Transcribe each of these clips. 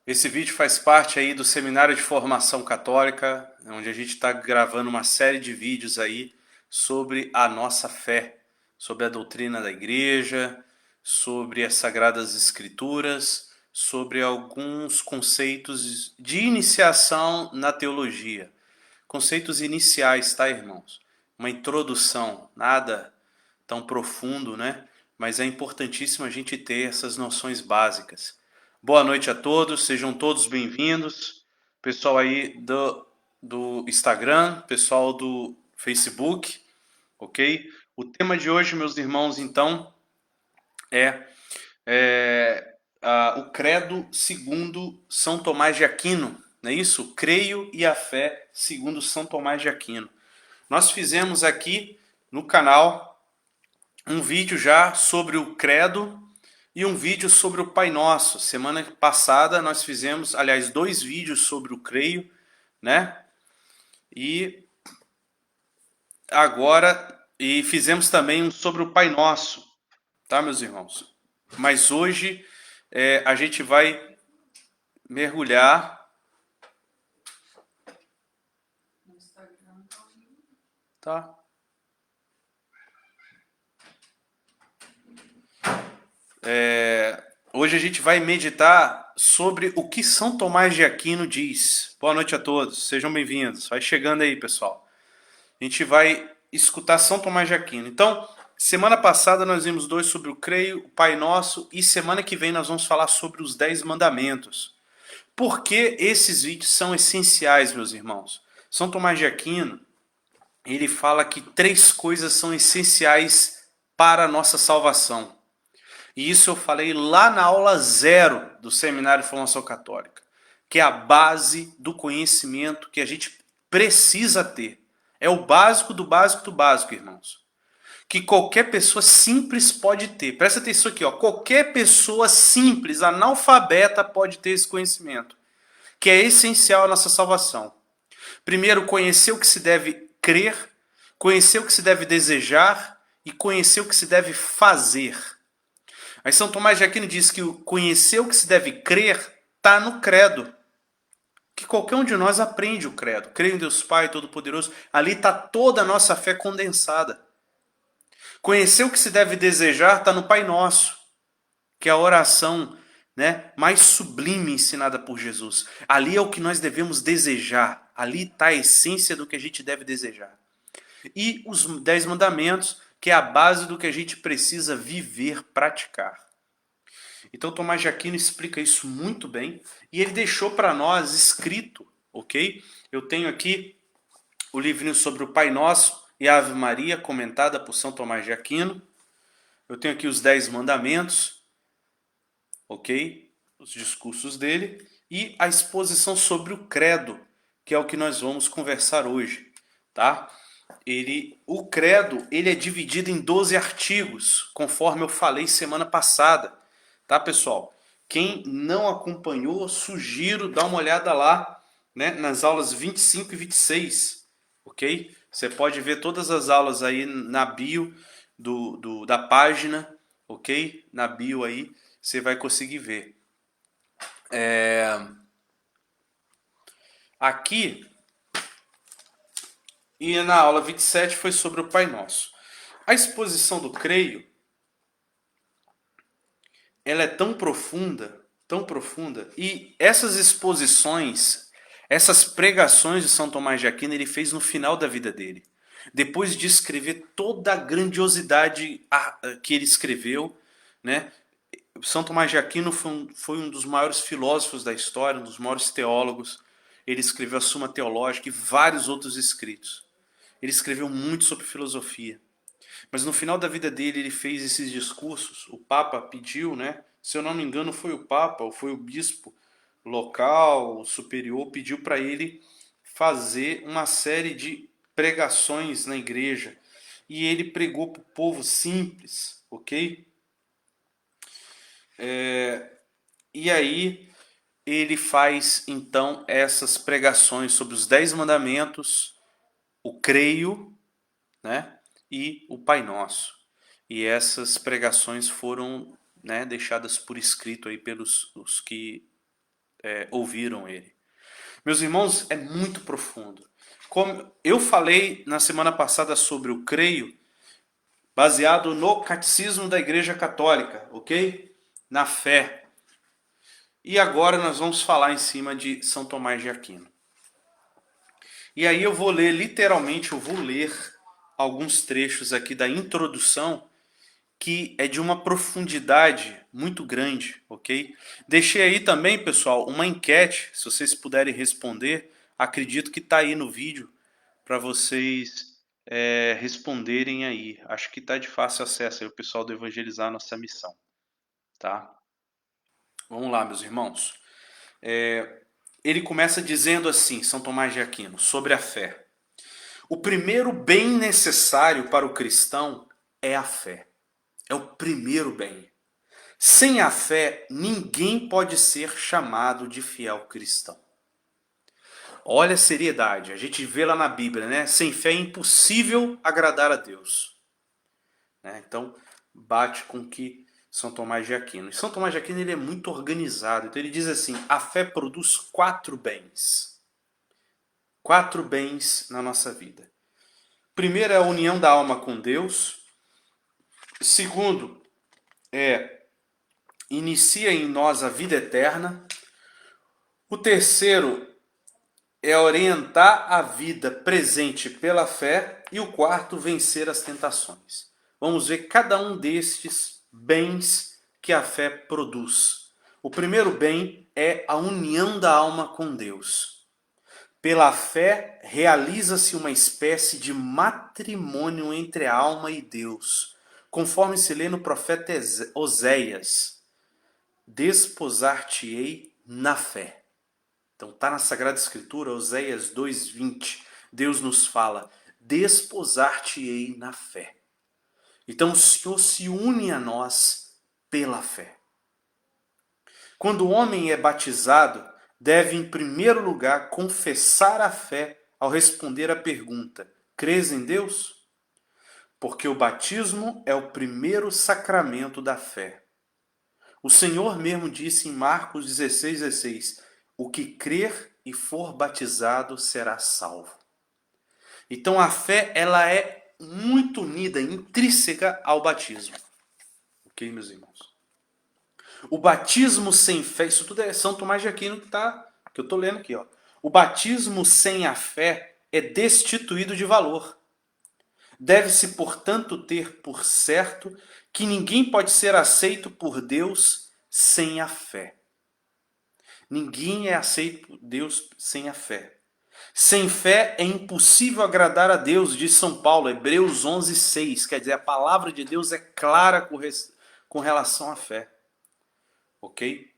Esse vídeo faz parte aí do Seminário de Formação Católica, onde a gente está gravando uma série de vídeos aí sobre a nossa fé, sobre a doutrina da igreja, sobre as Sagradas Escrituras, sobre alguns conceitos de iniciação na teologia. Conceitos iniciais, tá, irmãos? Uma introdução, nada tão profundo, né? Mas é importantíssimo a gente ter essas noções básicas. Boa noite a todos, sejam todos bem-vindos. Pessoal aí do Instagram, pessoal do Facebook, ok? O tema de hoje, meus irmãos, então, é, o credo segundo São Tomás de Aquino, não é isso? Creio e a fé segundo São Tomás de Aquino. Nós fizemos aqui no canal um vídeo já sobre o credo e um vídeo sobre o Pai Nosso. Semana passada nós fizemos, aliás, 2 vídeos sobre o creio, né? E agora fizemos também um sobre o Pai Nosso, tá, meus irmãos? Mas hoje a gente vai mergulhar, tá? Hoje a gente vai meditar sobre o que São Tomás de Aquino diz. Boa noite a todos, sejam bem-vindos. Vai chegando aí, pessoal. A gente vai escutar São Tomás de Aquino. Então, semana passada nós vimos 2 sobre o creio, o Pai Nosso, e semana que vem nós vamos falar sobre os 10 mandamentos. Por que esses vídeos são essenciais, meus irmãos? São Tomás de Aquino, ele fala que 3 coisas são essenciais para a nossa salvação. E isso eu falei lá na aula 0 do Seminário de Formação Católica, que é a base do conhecimento que a gente precisa ter. É o básico do básico do básico, irmãos. Que qualquer pessoa simples pode ter. Presta atenção aqui, ó. Qualquer pessoa simples, analfabeta, pode ter esse conhecimento, que é essencial à nossa salvação. Primeiro, conhecer o que se deve crer, conhecer o que se deve desejar e conhecer o que se deve fazer. Aí São Tomás de Aquino diz que conhecer o que se deve crer está no credo. Que qualquer um de nós aprende o credo. Creio em Deus Pai Todo-Poderoso. Ali está toda a nossa fé condensada. Conhecer o que se deve desejar está no Pai Nosso, que é a oração, né, mais sublime ensinada por Jesus. Ali é o que nós devemos desejar. Ali está a essência do que a gente deve desejar. E os 10 mandamentos, que é a base do que a gente precisa viver, praticar. Então Tomás de Aquino explica isso muito bem e ele deixou para nós escrito, ok? Eu tenho aqui o livrinho sobre o Pai Nosso e a Ave Maria, comentada por São Tomás de Aquino. Eu tenho aqui os 10 mandamentos, ok? Os discursos dele e a exposição sobre o credo, que é o que nós vamos conversar hoje, tá? O credo, ele é dividido em 12 artigos, conforme eu falei semana passada, tá, pessoal? Quem não acompanhou, sugiro dar uma olhada lá, né, nas aulas 25 e 26, ok? Você pode ver todas as aulas aí na bio da página, ok? Na bio aí, você vai conseguir ver. Aqui, e na aula 27 foi sobre o Pai Nosso. A exposição do creio, ela é tão profunda, e essas exposições, essas pregações de São Tomás de Aquino, ele fez no final da vida dele. Depois de escrever toda a grandiosidade que ele escreveu, né? São Tomás de Aquino foi um dos maiores filósofos da história, um dos maiores teólogos. Ele escreveu a Suma Teológica e vários outros escritos. Ele escreveu muito sobre filosofia. Mas no final da vida dele, ele fez esses discursos. O Papa pediu, né? Se eu não me engano, foi o Papa ou foi o bispo local, superior, pediu para ele fazer uma série de pregações na igreja. E ele pregou para o povo simples, ok? E aí ele faz então essas pregações sobre os 10 mandamentos, o creio, né? E o Pai Nosso. E essas pregações foram, né, deixadas por escrito aí pelos os que ouviram ele. Meus irmãos, é muito profundo. Como eu falei na semana passada sobre o creio, baseado no catecismo da Igreja Católica, ok? Na fé. E agora nós vamos falar em cima de São Tomás de Aquino. E aí eu vou ler, literalmente, eu vou ler alguns trechos aqui da introdução, que é de uma profundidade muito grande, ok? Deixei aí também, pessoal, uma enquete, se vocês puderem responder, acredito que está aí no vídeo, para vocês responderem aí. Acho que está de fácil acesso aí o pessoal do Evangelizar Nossa Missão, tá? Vamos lá, meus irmãos. Ele começa dizendo assim, São Tomás de Aquino, sobre a fé. O primeiro bem necessário para o cristão é a fé. É o primeiro bem. Sem a fé, ninguém pode ser chamado de fiel cristão. Olha a seriedade, a gente vê lá na Bíblia, né? Sem fé é impossível agradar a Deus. Então, bate com o que São Tomás de Aquino. E São Tomás de Aquino ele é muito organizado. Então ele diz assim, a fé produz 4 bens. 4 bens na nossa vida. Primeiro é a união da alma com Deus. Segundo, inicia em nós a vida eterna. O terceiro é orientar a vida presente pela fé. E o quarto, vencer as tentações. Vamos ver cada um destes bens que a fé produz. O primeiro bem é a união da alma com Deus. Pela fé, realiza-se uma espécie de matrimônio entre a alma e Deus, conforme se lê no profeta Oséias. Desposar-te-ei na fé. Então está na Sagrada Escritura, Oséias 2:20. Deus nos fala, desposar-te-ei na fé. Então o Senhor se une a nós pela fé. Quando o homem é batizado, deve em primeiro lugar confessar a fé ao responder à pergunta, crês em Deus? Porque o batismo é o primeiro sacramento da fé. O Senhor mesmo disse em Marcos 16:16, o que crer e for batizado será salvo. Então a fé ela é muito unida, intrínseca ao batismo. Ok, meus irmãos? O batismo sem fé, isso tudo é São Tomás de Aquino que eu estou lendo aqui. Ó. O batismo sem a fé é destituído de valor. Deve-se, portanto, ter por certo que ninguém pode ser aceito por Deus sem a fé. Ninguém é aceito por Deus sem a fé. Sem fé é impossível agradar a Deus, diz São Paulo, Hebreus 11:6. Quer dizer, a palavra de Deus é clara com relação à fé. Ok?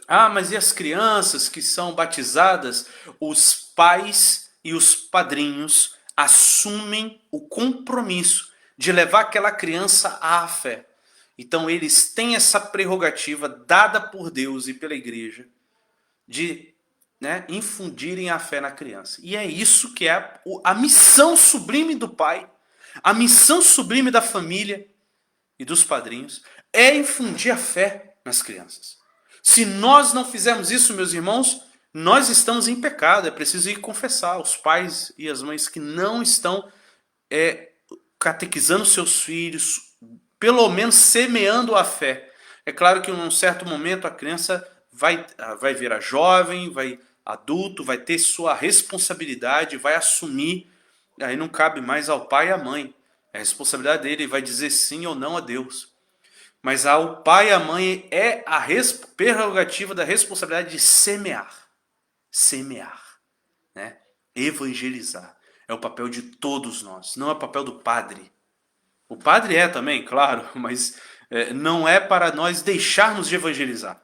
Ah, mas e as crianças que são batizadas? Os pais e os padrinhos assumem o compromisso de levar aquela criança à fé. Então eles têm essa prerrogativa dada por Deus e pela igreja de infundirem a fé na criança. E é isso que é a missão sublime do pai, a missão sublime da família e dos padrinhos, é infundir a fé nas crianças. Se nós não fizermos isso, meus irmãos, nós estamos em pecado. É preciso ir confessar os pais e as mães que não estão catequizando seus filhos, pelo menos semeando a fé. É claro que em um certo momento a criança vai virar jovem, vai adulto, vai ter sua responsabilidade, vai assumir. Aí não cabe mais ao pai e à mãe. É a responsabilidade dele, ele vai dizer sim ou não a Deus. Mas ao pai e à mãe é a prerrogativa da responsabilidade de semear. Semear. Né? Evangelizar. É o papel de todos nós. Não é o papel do padre. O padre é também, claro, mas não é para nós deixarmos de evangelizar.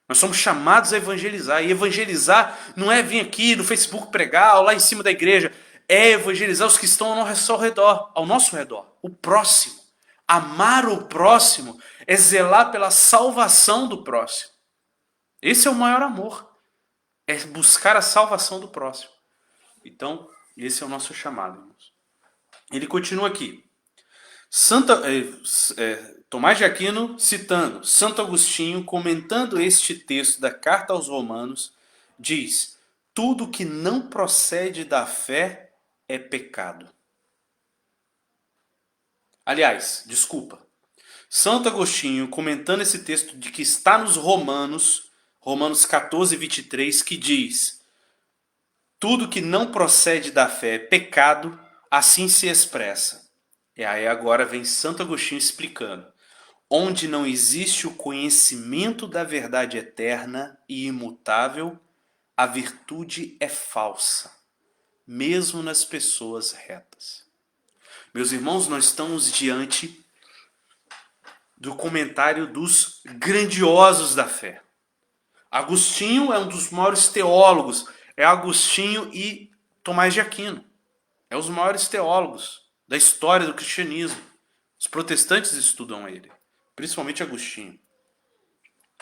Nós somos chamados a evangelizar. E evangelizar não é vir aqui no Facebook pregar ou lá em cima da igreja. É evangelizar os que estão ao nosso redor. O próximo. Amar o próximo é zelar pela salvação do próximo. Esse é o maior amor. É buscar a salvação do próximo. Então, esse é o nosso chamado, irmãos. Ele continua aqui. Tomás de Aquino, citando Santo Agostinho, comentando este texto da Carta aos Romanos, diz: tudo que não procede da fé é pecado. Aliás, desculpa. Santo Agostinho, comentando esse texto de que está nos Romanos, Romanos 14, 23, que diz: tudo que não procede da fé é pecado, assim se expressa. E aí agora vem Santo Agostinho explicando: onde não existe o conhecimento da verdade eterna e imutável, a virtude é falsa, mesmo nas pessoas retas. Meus irmãos, nós estamos diante do comentário dos grandiosos da fé. Agostinho é um dos maiores teólogos, é Agostinho e Tomás de Aquino. É os maiores teólogos da história do cristianismo. Os protestantes estudam ele, principalmente Agostinho.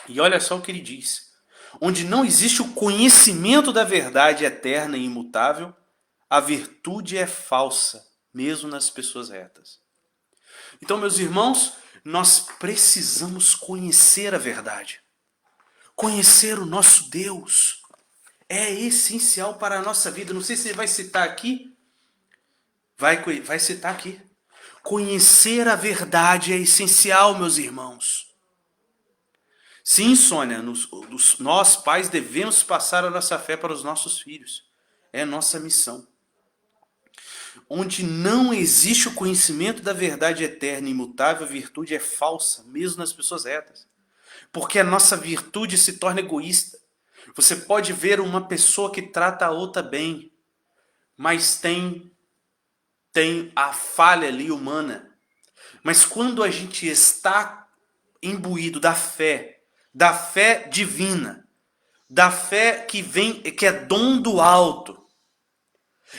E olha só o que ele diz: onde não existe o conhecimento da verdade eterna e imutável, a virtude é falsa, mesmo nas pessoas retas. Então, meus irmãos, nós precisamos conhecer a verdade. Conhecer o nosso Deus é essencial para a nossa vida. Não sei se ele vai citar aqui. Vai citar aqui. Conhecer a verdade é essencial, meus irmãos. Sim, Sônia, nós pais devemos passar a nossa fé para os nossos filhos. É nossa missão. Onde não existe o conhecimento da verdade eterna e imutável, a virtude é falsa, mesmo nas pessoas retas. Porque a nossa virtude se torna egoísta. Você pode ver uma pessoa que trata a outra bem, mas tem a falha ali humana. Mas quando a gente está imbuído da fé divina, da fé que vem, que é dom do alto,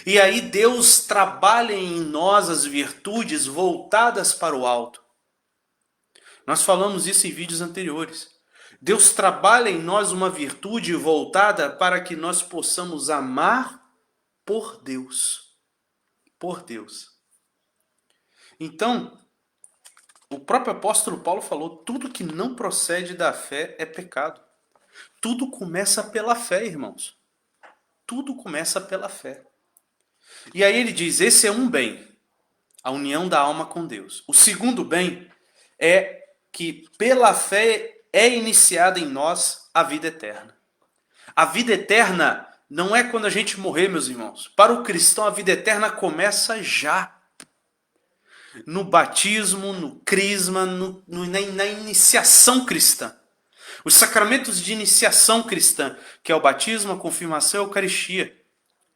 e aí Deus trabalha em nós as virtudes voltadas para o alto. Nós falamos isso em vídeos anteriores. Deus trabalha em nós uma virtude voltada para que nós possamos amar por Deus. Por Deus. Então, o próprio apóstolo Paulo falou: tudo que não procede da fé é pecado. Tudo começa pela fé, irmãos. Tudo começa pela fé. E aí ele diz: esse é um bem, a união da alma com Deus. O segundo bem é que pela fé é iniciada em nós a vida eterna. A vida eterna não é quando a gente morrer, meus irmãos. Para o cristão, a vida eterna começa já. No batismo, no crisma, na iniciação cristã. Os sacramentos de iniciação cristã, que é o batismo, a confirmação e a Eucaristia.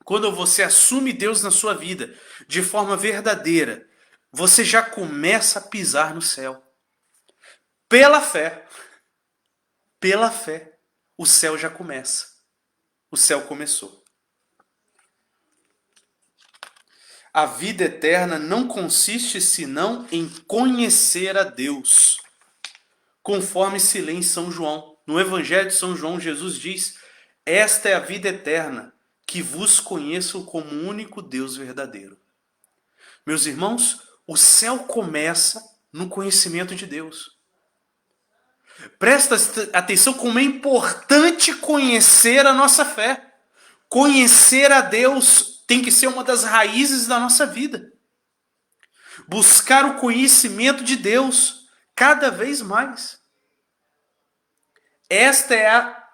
Quando você assume Deus na sua vida de forma verdadeira, você já começa a pisar no céu. Pela fé, o céu já começa. O céu começou. A vida eterna não consiste senão em conhecer a Deus. Conforme se lê em São João. No Evangelho de São João, Jesus diz: esta é a vida eterna, que vos conheçam como o único Deus verdadeiro. Meus irmãos, o céu começa no conhecimento de Deus. Presta atenção como é importante conhecer a nossa fé. Conhecer a Deus tem que ser uma das raízes da nossa vida. Buscar o conhecimento de Deus cada vez mais.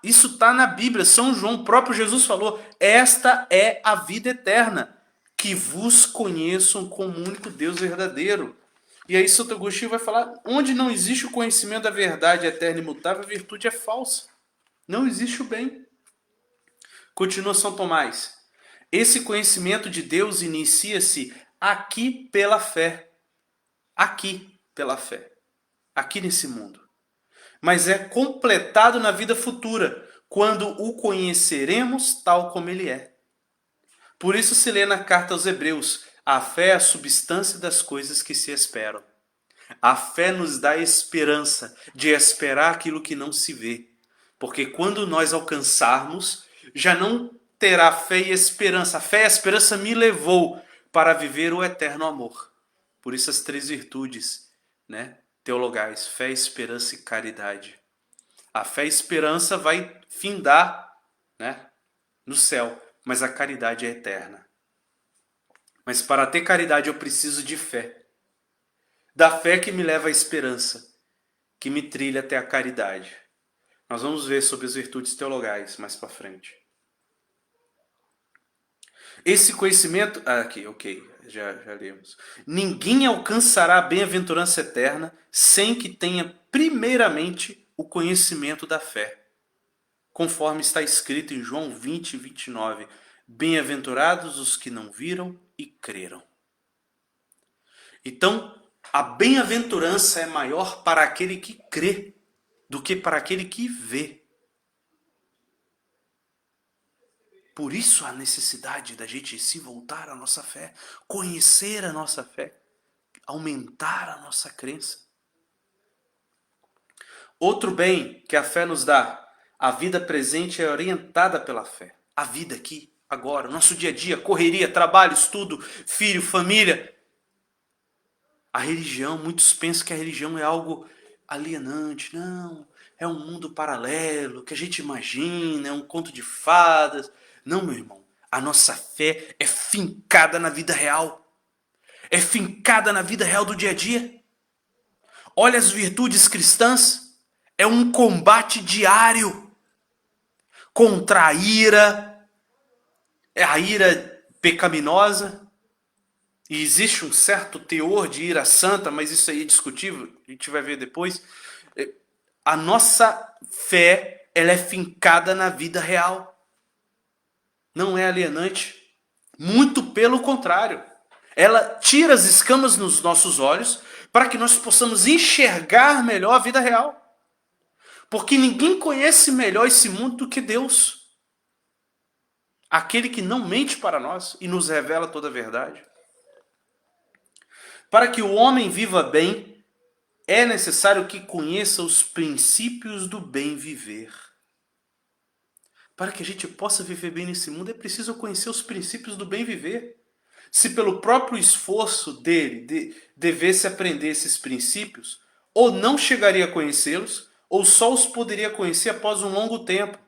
Isso está na Bíblia. São João, o próprio Jesus falou: esta é a vida eterna, que vos conheçam como único Deus verdadeiro. E aí Santo Agostinho vai falar: onde não existe o conhecimento da verdade eterna e imutável, a virtude é falsa. Não existe o bem. Continua São Tomás: esse conhecimento de Deus inicia-se aqui pela fé. Aqui pela fé. Aqui nesse mundo. Mas é completado na vida futura, quando o conheceremos tal como ele é. Por isso se lê na carta aos Hebreus: a fé é a substância das coisas que se esperam. A fé nos dá esperança de esperar aquilo que não se vê. Porque quando nós alcançarmos, já não terá fé e esperança. A fé e a esperança me levou para viver o eterno amor. Por isso as três virtudes, né? teologais: fé, esperança e caridade. A fé e a esperança vai findar, né, no céu, mas a caridade é eterna. Mas para ter caridade eu preciso de fé. Da fé que me leva à esperança, que me trilha até a caridade. Nós vamos ver sobre as virtudes teologais mais para frente. Esse conhecimento... aqui, ok, já lemos. Ninguém alcançará a bem-aventurança eterna sem que tenha primeiramente o conhecimento da fé. Conforme está escrito em João 20, 29. Bem-aventurados os que não viram e creram. Então, a bem-aventurança é maior para aquele que crê do que para aquele que vê. Por isso a necessidade da gente se voltar à nossa fé, conhecer a nossa fé, aumentar a nossa crença. Outro bem que a fé nos dá, a vida presente é orientada pela fé. A vida aqui, agora, nosso dia a dia, correria, trabalho, estudo, filho, família. A religião, muitos pensam que a religião é algo alienante. Não, é um mundo paralelo, que a gente imagina, é um conto de fadas. Não, meu irmão, a nossa fé é fincada na vida real. É fincada na vida real do dia a dia. Olha as virtudes cristãs, é um combate diário contra a ira, é a ira pecaminosa. E existe um certo teor de ira santa, mas isso aí é discutível, a gente vai ver depois. A nossa fé, ela é fincada na vida real. Não é alienante. Muito pelo contrário. Ela tira as escamas nos nossos olhos para que nós possamos enxergar melhor a vida real. Porque ninguém conhece melhor esse mundo do que Deus. Aquele que não mente para nós e nos revela toda a verdade. Para que o homem viva bem, é necessário que conheça os princípios do bem viver. Para que a gente possa viver bem nesse mundo, é preciso conhecer os princípios do bem viver. Se pelo próprio esforço dele devesse aprender esses princípios, ou não chegaria a conhecê-los, ou só os poderia conhecer após um longo tempo.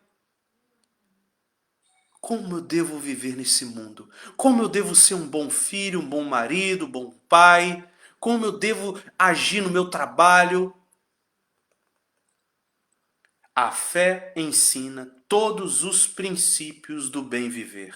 Como eu devo viver nesse mundo? Como eu devo ser um bom filho, um bom marido, um bom pai? Como eu devo agir no meu trabalho? A fé ensina todos os princípios do bem viver.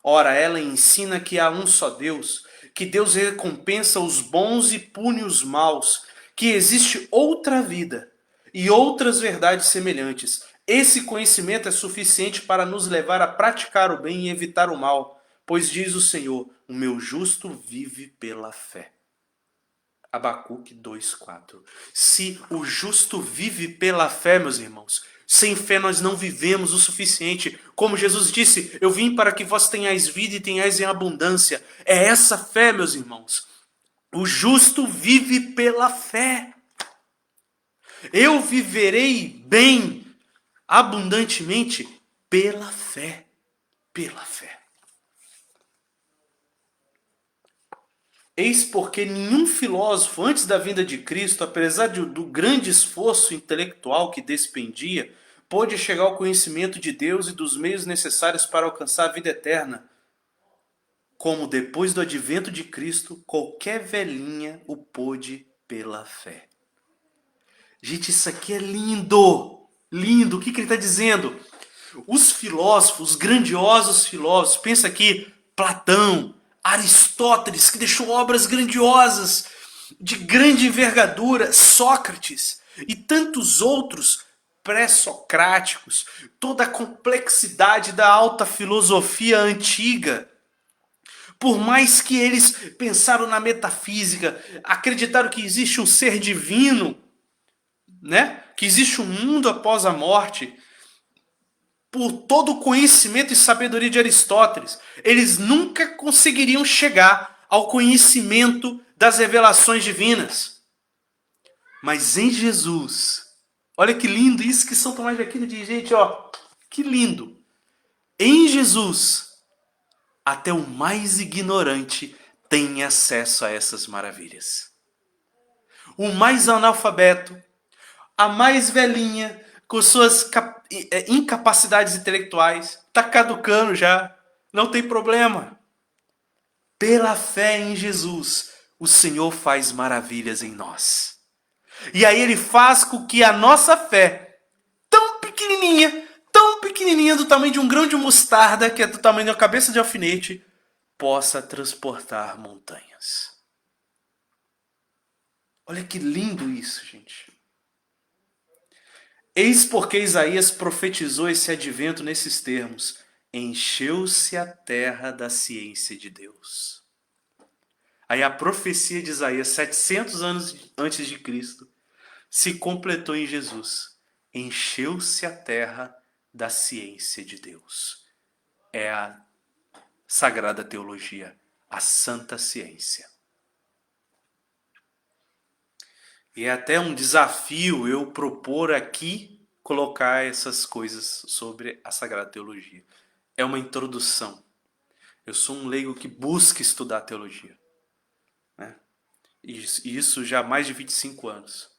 Ora, ela ensina que há um só Deus, que Deus recompensa os bons e pune os maus, que existe outra vida e outras verdades semelhantes. Esse conhecimento é suficiente para nos levar a praticar o bem e evitar o mal, pois diz o Senhor, o meu justo vive pela fé. Abacuque 2,4. Se o justo vive pela fé, meus irmãos, sem fé nós não vivemos o suficiente. Como Jesus disse, eu vim para que vós tenhais vida e tenhais em abundância. É essa fé, meus irmãos. O justo vive pela fé. Eu viverei bem, abundantemente, pela fé. Pela fé. Eis porque nenhum filósofo antes da vinda de Cristo, apesar do grande esforço intelectual que despendia, pôde chegar ao conhecimento de Deus e dos meios necessários para alcançar a vida eterna. Como depois do advento de Cristo, qualquer velhinha o pôde pela fé. Gente, isso aqui é lindo! Lindo! O que ele está dizendo? Os filósofos, os grandiosos filósofos, pensa aqui, Platão, Aristóteles, que deixou obras grandiosas, de grande envergadura, Sócrates e tantos outros pré-socráticos, toda a complexidade da alta filosofia antiga. Por mais que eles pensaram na metafísica, acreditaram que existe um ser divino, né? Que existe um mundo após a morte, por todo o conhecimento e sabedoria de Aristóteles, eles nunca conseguiriam chegar ao conhecimento das revelações divinas. Mas em Jesus, olha que lindo isso que São Tomás de Aquino diz, gente, ó, que lindo. Em Jesus, até o mais ignorante tem acesso a essas maravilhas. o mais analfabeto, a mais velhinha, com suas incapacidades intelectuais, está caducando já, não tem problema. Pela fé em Jesus, o Senhor faz maravilhas em nós. E aí ele faz com que a nossa fé, tão pequenininha, do tamanho de um grão de mostarda, que é do tamanho de uma cabeça de alfinete, possa transportar montanhas. Olha que lindo isso, gente. Eis porque Isaías profetizou esse advento nesses termos: encheu-se a terra da ciência de Deus. Aí a profecia de Isaías, 700 anos antes de Cristo, se completou em Jesus. Encheu-se a terra da ciência de Deus. É a sagrada teologia, a santa ciência. E é até um desafio eu propor aqui colocar essas coisas sobre a sagrada teologia. É uma introdução. Eu sou um leigo que busca estudar teologia, né? E isso já há mais de 25 anos.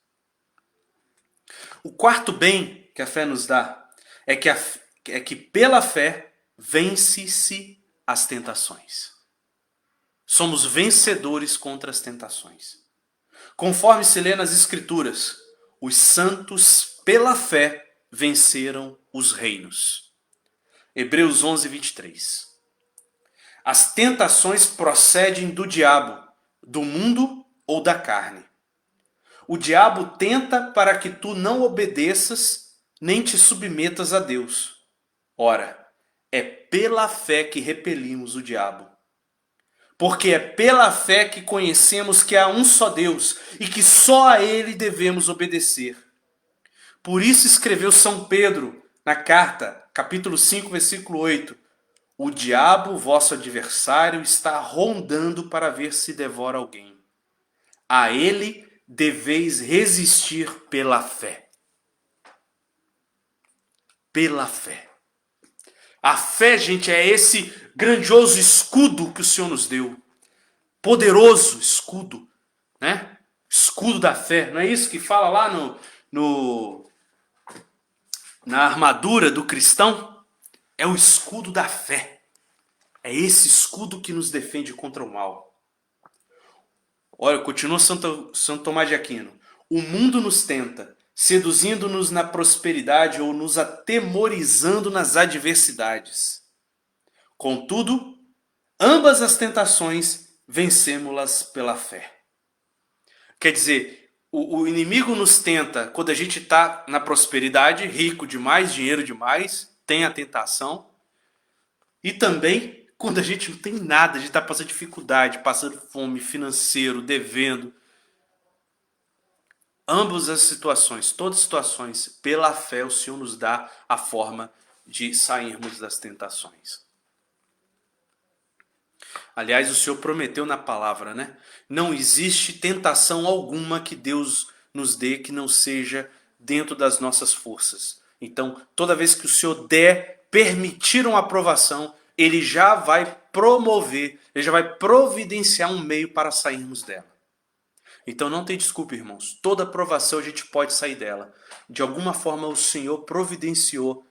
O quarto bem que a fé nos dá é que pela fé vence-se as tentações. Somos vencedores contra as tentações. Conforme se lê nas Escrituras, os santos, pela fé, venceram os reinos. Hebreus 11, 23. As tentações procedem do diabo, do mundo ou da carne. O diabo tenta para que tu não obedeças, nem te submetas a Deus. Ora, é pela fé que repelimos o diabo. Porque é pela fé que conhecemos que há um só Deus e que só a Ele devemos obedecer. Por isso escreveu São Pedro na carta, capítulo 5, versículo 8. O diabo, vosso adversário, está rondando para ver se devora alguém. A ele deveis resistir pela fé. Pela fé. A fé, gente, é esse grandioso escudo que o Senhor nos deu. Poderoso escudo, né? Escudo da fé. Não é isso que fala lá na armadura do cristão? É o escudo da fé. É esse escudo que nos defende contra o mal. Olha, continua Santo Tomás de Aquino. O mundo nos tenta, seduzindo-nos na prosperidade ou nos atemorizando nas adversidades. Contudo, ambas as tentações vencemos-las pela fé. Quer dizer, o inimigo nos tenta quando a gente está na prosperidade, rico demais, dinheiro demais, tem a tentação. E também quando a gente não tem nada, a gente está passando dificuldade, passando fome, financeiro, devendo. Ambas as situações, todas as situações, pela fé o Senhor nos dá a forma de sairmos das tentações. Aliás, o Senhor prometeu na palavra, né? Não existe tentação alguma que Deus nos dê que não seja dentro das nossas forças. Então, toda vez que o Senhor permitir uma aprovação, Ele já vai promover, Ele já vai providenciar um meio para sairmos dela. Então não tem desculpa, irmãos. Toda aprovação a gente pode sair dela. De alguma forma o Senhor providenciou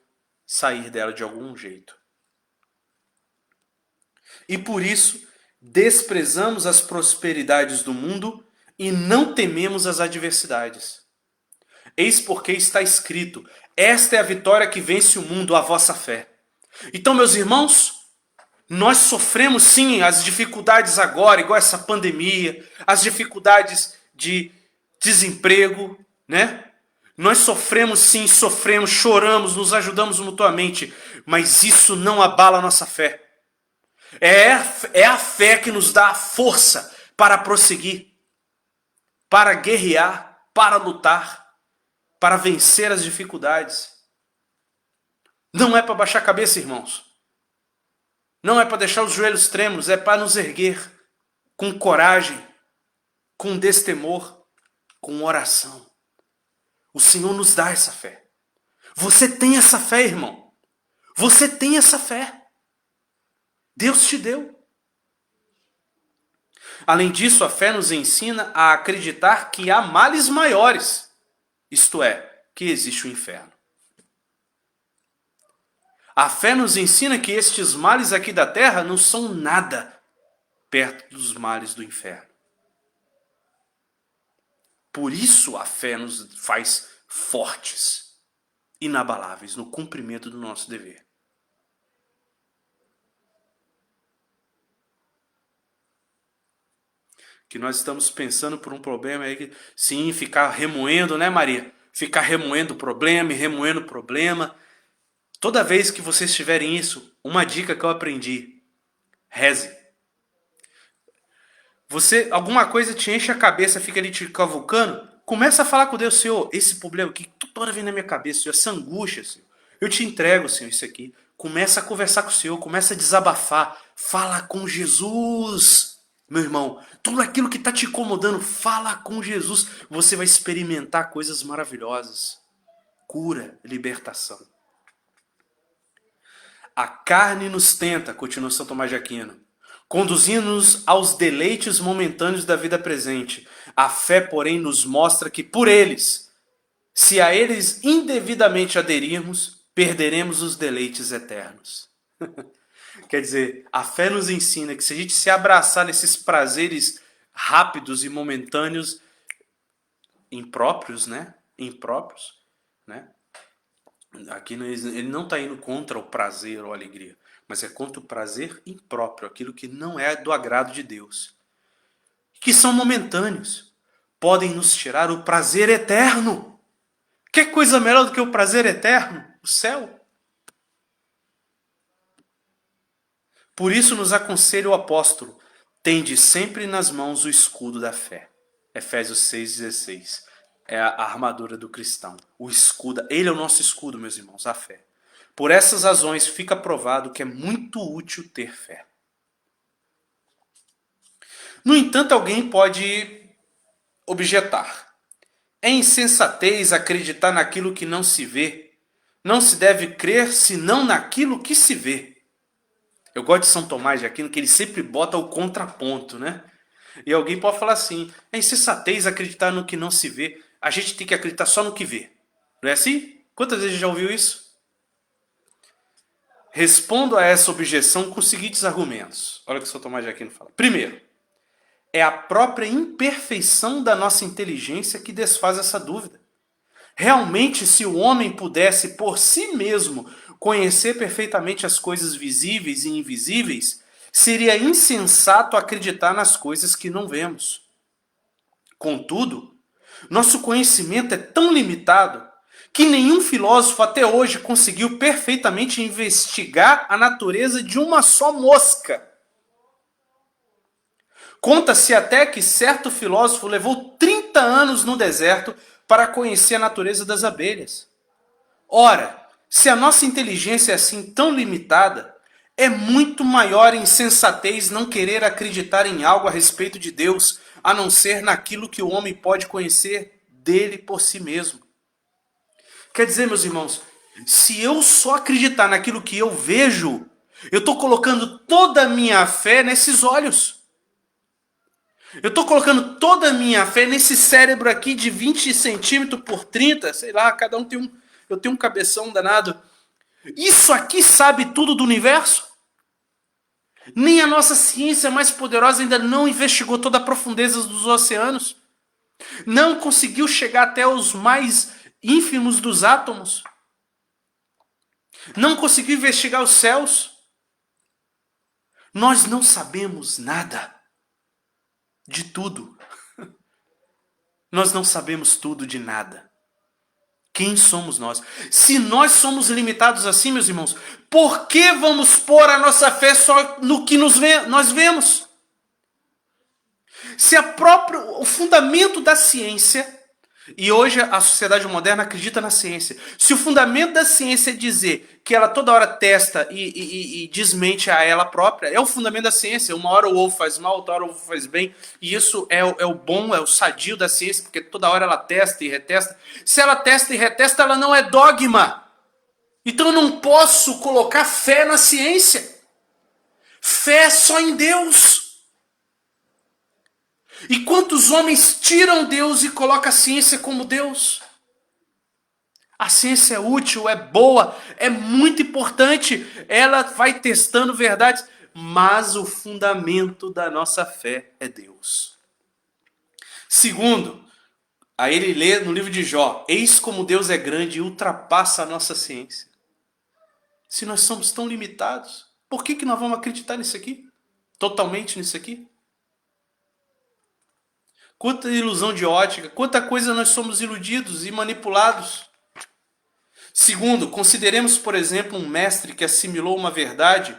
sair dela de algum jeito. E por isso, desprezamos as prosperidades do mundo e não tememos as adversidades. Eis porque está escrito: esta é a vitória que vence o mundo, a vossa fé. Então, meus irmãos, nós sofremos sim as dificuldades agora, igual essa pandemia, as dificuldades de desemprego, né? Nós sofremos sim, choramos, nos ajudamos mutuamente, mas isso não abala a nossa fé. É a fé que nos dá a força para prosseguir, para guerrear, para lutar, para vencer as dificuldades. Não é para baixar a cabeça, irmãos. Não é para deixar os joelhos trêmulos, é para nos erguer com coragem, com destemor, com oração. O Senhor nos dá essa fé. Você tem essa fé, irmão. Você tem essa fé. Deus te deu. Além disso, a fé nos ensina a acreditar que há males maiores, isto é, que existe o inferno. A fé nos ensina que estes males aqui da terra não são nada perto dos males do inferno. Por isso a fé nos faz fortes, inabaláveis no cumprimento do nosso dever. Que nós estamos pensando por um problema aí que, sim, ficar remoendo, né, Maria? Ficar remoendo o problema e remoendo o problema. Toda vez que vocês tiverem isso, uma dica que eu aprendi: reze. Alguma coisa te enche a cabeça, fica ali te cavucando, começa a falar com Deus: Senhor, esse problema aqui toda hora vem na minha cabeça, Senhor, essa angústia, Senhor, eu te entrego, Senhor, isso aqui. Começa a conversar com o Senhor, começa a desabafar, fala com Jesus, meu irmão. Tudo aquilo que está te incomodando, fala com Jesus. Você vai experimentar coisas maravilhosas, cura, libertação. A carne nos tenta, continua São Tomás de Aquino, conduzindo-nos aos deleites momentâneos da vida presente. A fé, porém, nos mostra que por eles, se a eles indevidamente aderirmos, perderemos os deleites eternos. Quer dizer, a fé nos ensina que se a gente se abraçar nesses prazeres rápidos e momentâneos, impróprios, né? Aqui ele não está indo contra o prazer ou a alegria, mas é contra o prazer impróprio, aquilo que não é do agrado de Deus. Que são momentâneos. Podem nos tirar o prazer eterno. Que coisa melhor do que o prazer eterno? O céu. Por isso nos aconselha o apóstolo: tende sempre nas mãos o escudo da fé. Efésios 6,16. É a armadura do cristão. O escudo, ele é o nosso escudo, meus irmãos, a fé. Por essas razões fica provado que é muito útil ter fé. No entanto, alguém pode objetar: é insensatez acreditar naquilo que não se vê. Não se deve crer senão naquilo que se vê. Eu gosto de São Tomás de Aquino, que ele sempre bota o contraponto, né? E alguém pode falar assim: é insensatez acreditar no que não se vê. A gente tem que acreditar só no que vê. Não é assim? Quantas vezes já ouviu isso? Respondo a essa objeção com os seguintes argumentos. Olha o que São Tomás de Aquino fala. Primeiro, é a própria imperfeição da nossa inteligência que desfaz essa dúvida. Realmente, se o homem pudesse por si mesmo conhecer perfeitamente as coisas visíveis e invisíveis, seria insensato acreditar nas coisas que não vemos. Contudo, nosso conhecimento é tão limitado que nenhum filósofo até hoje conseguiu perfeitamente investigar a natureza de uma só mosca. Conta-se até que certo filósofo levou 30 anos no deserto para conhecer a natureza das abelhas. Ora, se a nossa inteligência é assim tão limitada, é muito maior insensatez não querer acreditar em algo a respeito de Deus, a não ser naquilo que o homem pode conhecer dele por si mesmo. Quer dizer, meus irmãos, se eu só acreditar naquilo que eu vejo, eu estou colocando toda a minha fé nesses olhos. Eu estou colocando toda a minha fé nesse cérebro aqui de 20 centímetros por 30, sei lá, cada um tem um. Eu tenho um cabeção danado. Isso aqui sabe tudo do universo? Nem a nossa ciência mais poderosa ainda não investigou toda a profundeza dos oceanos. Não conseguiu chegar até os mais ínfimos dos átomos. Não conseguiu investigar os céus. Nós não sabemos nada de tudo. Nós não sabemos tudo de nada. Quem somos nós? Se nós somos limitados assim, meus irmãos, por que vamos pôr a nossa fé só no que nós vemos? Se o fundamento da ciência, e hoje a sociedade moderna acredita na ciência, se o fundamento da ciência é dizer que ela toda hora testa e desmente a ela própria, é o fundamento da ciência. Uma hora o ovo faz mal, outra hora o ovo faz bem, e isso é o bom, é o sadio da ciência, porque toda hora ela testa e retesta. Se ela testa e retesta, ela não é dogma. Então eu não posso colocar fé na ciência. Fé só em Deus. E quantos homens tiram Deus e colocam a ciência como Deus? A ciência é útil, é boa, é muito importante. Ela vai testando verdades, mas o fundamento da nossa fé é Deus. Segundo, aí ele lê no livro de Jó: eis como Deus é grande e ultrapassa a nossa ciência. Se nós somos tão limitados, por que nós vamos acreditar nisso aqui? Totalmente nisso aqui? Quanta ilusão de ótica, quanta coisa nós somos iludidos e manipulados. Segundo, consideremos, por exemplo, um mestre que assimilou uma verdade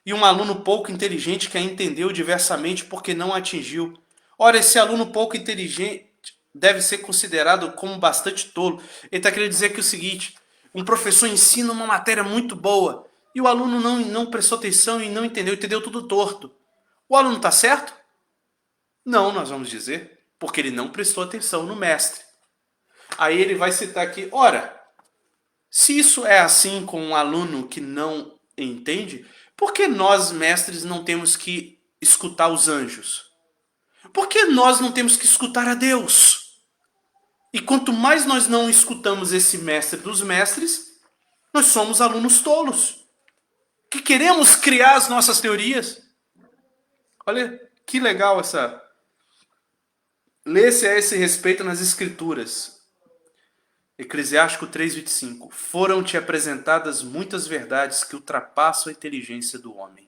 e um aluno pouco inteligente que a entendeu diversamente porque não a atingiu. Ora, esse aluno pouco inteligente deve ser considerado como bastante tolo. Ele está querendo dizer que é o seguinte: um professor ensina uma matéria muito boa e o aluno não prestou atenção e não entendeu tudo torto. O aluno está certo? Não, nós vamos dizer, porque ele não prestou atenção no mestre. Aí ele vai citar aqui: ora, se isso é assim com um aluno que não entende, por que nós, mestres, não temos que escutar os anjos? Por que nós não temos que escutar a Deus? E quanto mais nós não escutamos esse mestre dos mestres, nós somos alunos tolos, que queremos criar as nossas teorias. Olha que legal essa... Lê-se a esse respeito nas Escrituras. Eclesiástico 3:25. Foram-te apresentadas muitas verdades que ultrapassam a inteligência do homem.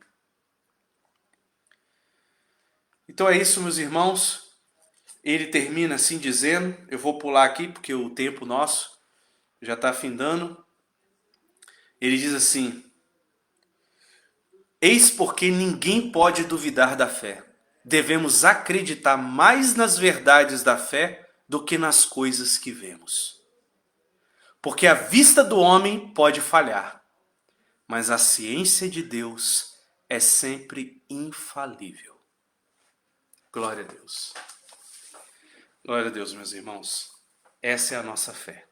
Então é isso, meus irmãos. Ele termina assim dizendo, eu vou pular aqui porque o tempo nosso já está findando. Ele diz assim: eis porque ninguém pode duvidar da fé. Devemos acreditar mais nas verdades da fé do que nas coisas que vemos. Porque a vista do homem pode falhar, mas a ciência de Deus é sempre infalível. Glória a Deus. Glória a Deus, meus irmãos. Essa é a nossa fé.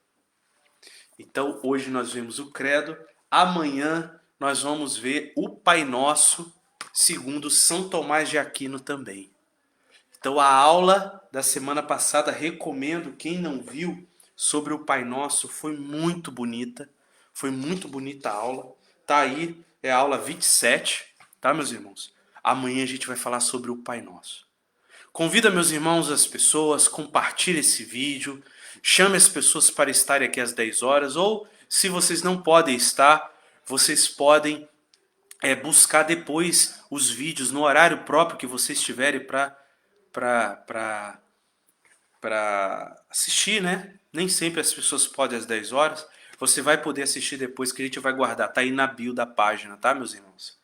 Então, hoje nós vemos o credo, amanhã nós vamos ver o Pai Nosso, segundo São Tomás de Aquino também. Então, a aula da semana passada, recomendo, quem não viu, sobre o Pai Nosso, foi muito bonita. Foi muito bonita a aula. Tá aí, é a aula 27, tá, meus irmãos? Amanhã a gente vai falar sobre o Pai Nosso. Convida, meus irmãos, as pessoas, compartilhe esse vídeo, chame as pessoas para estarem aqui às 10 horas, ou se vocês não podem estar, vocês podem buscar depois os vídeos no horário próprio que vocês tiverem para assistir, né? Nem sempre as pessoas podem às 10 horas. Você vai poder assistir depois, que a gente vai guardar. Tá aí na bio da página, tá, meus irmãos?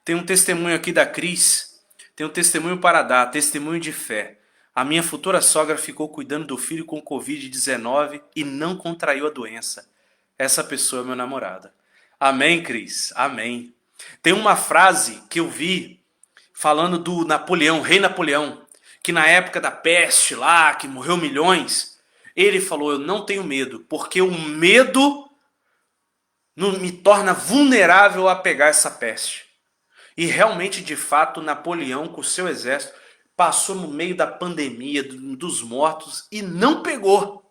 Tem um testemunho aqui da Cris. Tem um testemunho para dar, testemunho de fé. A minha futura sogra ficou cuidando do filho com Covid-19 e não contraiu a doença. Essa pessoa é meu namorado. Amém, Cris? Amém. Tem uma frase que eu vi falando do Napoleão, rei Napoleão, que na época da peste lá, que morreu milhões, ele falou: eu não tenho medo, porque o medo me torna vulnerável a pegar essa peste. E realmente, de fato, Napoleão, com o seu exército, passou no meio da pandemia, dos mortos, e não pegou.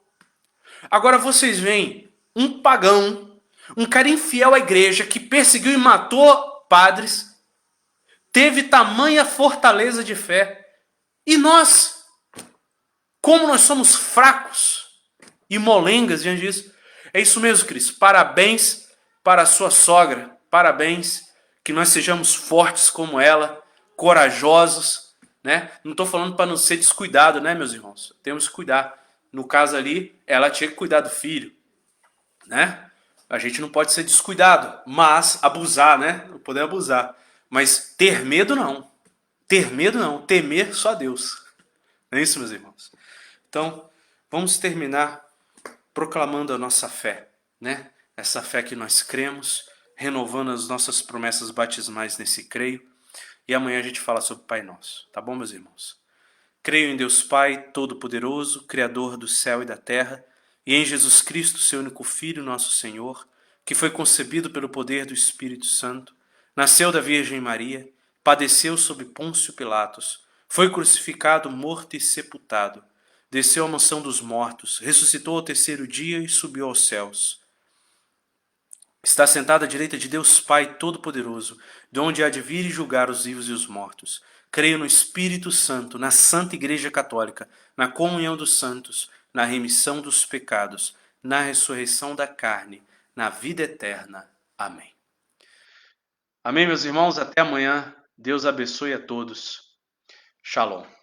Agora vocês veem um pagão, um cara infiel à igreja, que perseguiu e matou padres, teve tamanha fortaleza de fé. E nós, como nós somos fracos e molengas diante disso. É isso mesmo, Cris. Parabéns para a sua sogra. Parabéns. Que nós sejamos fortes como ela, corajosos, né? Não estou falando para não ser descuidado, né, meus irmãos? Temos que cuidar. No caso ali, ela tinha que cuidar do filho, né? A gente não pode ser descuidado, mas abusar, né? Não podemos abusar. Mas ter medo não. Ter medo não. Temer só Deus. Não é isso, meus irmãos? Então, vamos terminar proclamando a nossa fé, né? Essa fé que nós cremos, renovando as nossas promessas batismais nesse creio. E amanhã a gente fala sobre o Pai Nosso. Tá bom, meus irmãos? Creio em Deus Pai, Todo-Poderoso, Criador do céu e da terra, e em Jesus Cristo, seu único Filho, nosso Senhor, que foi concebido pelo poder do Espírito Santo, nasceu da Virgem Maria, padeceu sob Pôncio Pilatos, Foi crucificado, morto e sepultado. Desceu à mansão dos mortos, ressuscitou ao terceiro dia e subiu aos céus. Está sentado à direita de Deus Pai Todo-Poderoso, de onde há de vir e julgar os vivos e os mortos. Creio no Espírito Santo, na Santa Igreja Católica, na comunhão dos santos, na remissão dos pecados, na ressurreição da carne, na vida eterna. Amém. Amém, meus irmãos. Até amanhã. Deus abençoe a todos. Shalom.